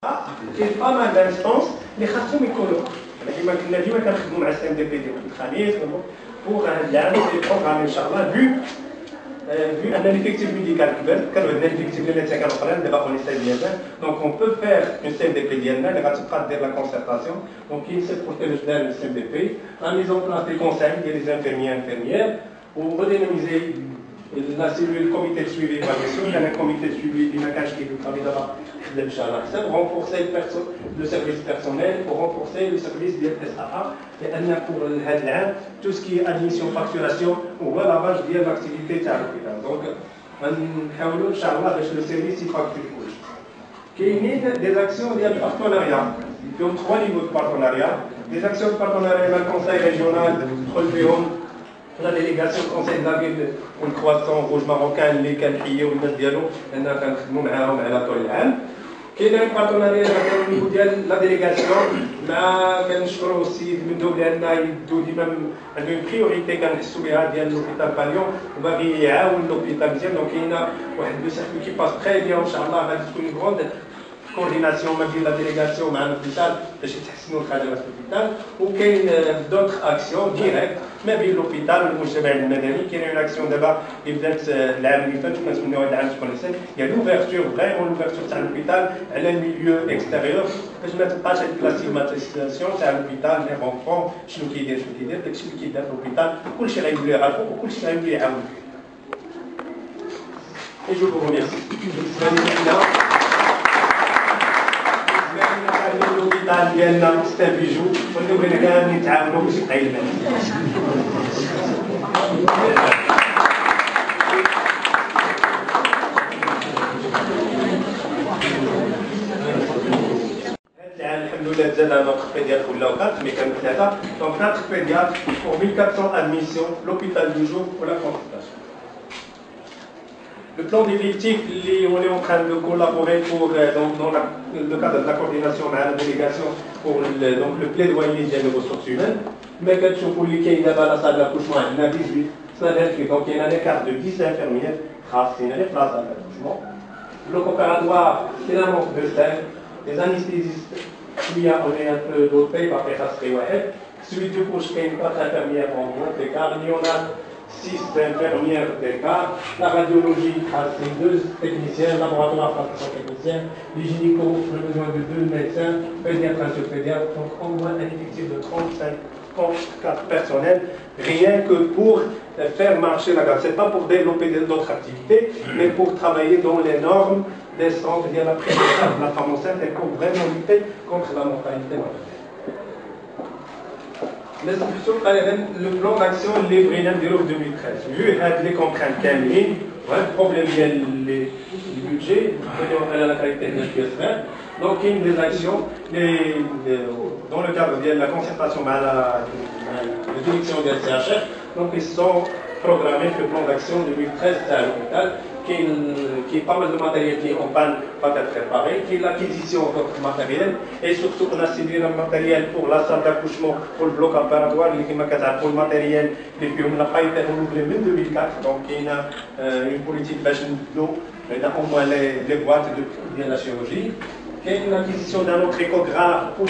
كاين pas mal d'instances اللي خاصهم يكونوا كما كنا ديما كنخدموا مع السي ام دي بي ديال الخميس بوغ هاد العام البروغرام ان شاء الله vu ان ليفيكتيف ميديكال كبر كانوا عندنا ليفيكتيف ديالنا حتى كانوا قران دابا اون سي ديالنا دونك اون بو فير اون سي ام دي بي ديالنا اللي غتبقى دير لا كونسيرتاسيون دونك كاين سيت بروتيج ديال السي ام دي بي لا ميزون بلاص دي كونساي ديال لي انفيرميير وديناميزي la cellule comité de suivi et évaluation, il y a un comité de suivi qui travaille d'abord pour renforcer le service personnel, pour renforcer le service des SAA et pour tout ce qui est admission, facturation, on voit la base de l'activité de l'hôpital. Donc, on va le service il facture. Il y a des actions de partenariat. Il y a 3 niveaux de partenariat. Des actions de partenariat avec le conseil régional, la délégation conseil de la ville والكرواسون rouge marocain اللي كنحيوا الناس ديالو لان كنخدموا معاهم على طول العام. كاين بارتناريا ديال لا ديليغاسيون مع كنشكروا السيد مندوب لان يدو ديما عنده بريوريتي كنحسوا بها ديال لوبيتال باليون وباغي يعاون لوبيتال مزيان. دونك كاينه واحد لو سيركو كي باس تري بيان ان شاء الله غادي تكون غروند كورديناسيون ما بين لا ديليغاسيون مع لوبيتال باش يتحسنوا الخدمات في لوبيتال. وكاين دوطخ اكسيون ديريكت ما بين لوبيتال والمجتمع المدني. كاين اون اكسيون دابا اللي بدات العام اللي فات وكنتمناو هذا العام تكون احسن، هي لوفيرتور فريمون لوفيرتور تاع لوبيتال على الميليو اكستيريور باش ما تبقاش هاد لا ستيغماتيزاسيون تاع لوبيتال لي غونفون شنو كيدير داكشي اللي كيدار في لوبيتال كلشي غيولي يعرفو وكلشي غيولي يعاون فيه. جو فو ريميرسي. لوبيتال ديالنا ستا بيجو واللي بغينا كاملين نتعاونوا باش يبقى يلمع. الحمد لله زاد notre pédiatre ولاو 4 مي كانوا 3 دونك 4 pédiatres pour 1400 admissions l'hôpital du jour pour la consultation. Le plan d'effectifs, on est en train de collaborer pour, dans le cadre de la coordination avec la délégation pour le plaidoyer des ressources humaines. Mais quand je vous dis qu'il y a la salle d'accouchement, il y en a 18, donc il y a un écart de 10 infirmières, c'est une place à l'accouchement. Le bloc opératoire, c'est un manque de 5. Les anesthésistes, il y a un peu d'autres pays, par exemple, celui du couche, il y a 4 infirmières en gros, car il y en a 6 infirmières d'écart, la radiologie, c'est 2 techniciens, laboratoire, 4 techniciens, les gynécos, le besoin de 2 médecins, pédiatre, pédiatre, donc au moins un effectif de 34 personnels, rien que pour faire marcher la gare. Ce n'est pas pour développer d'autres activités, mais pour travailler dans les normes des centres de la prévention de la femme enceinte et pour vraiment lutter contre la mortalité maternelle. Le plan d'action اللي بغينا نديرو في 2013 vu هاد لي كونترانت كاملين وهاد البروبليم ديال البيدجي على لا كاليتي حنا شويه صغير. دونك كاين دي زاكسيون dans le cadre ديال لا كونسيرتاسيون مع لا ديريكسيون ديال السي اش اف. دونك ils sont programmés في le plan d'action 2013 تاع l'hôpital. Qui est pas mal de matériel qui est en panne va être réparé, qui est l'acquisition d'autres matériels et surtout on a cédé le matériel pour la salle d'accouchement, pour le bloc opératoire, pour le matériel et puis on n'a pas été renouvelé même 2004, donc il y a une politique basse d'eau, il y a au moins les boîtes de la chirurgie. Il y a une acquisition d'un autre échographe pour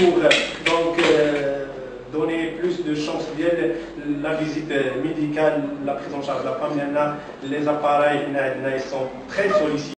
donc donner plus de chances de la visite médicale, la prise en charge de la femme. Les appareils ils sont très sollicités.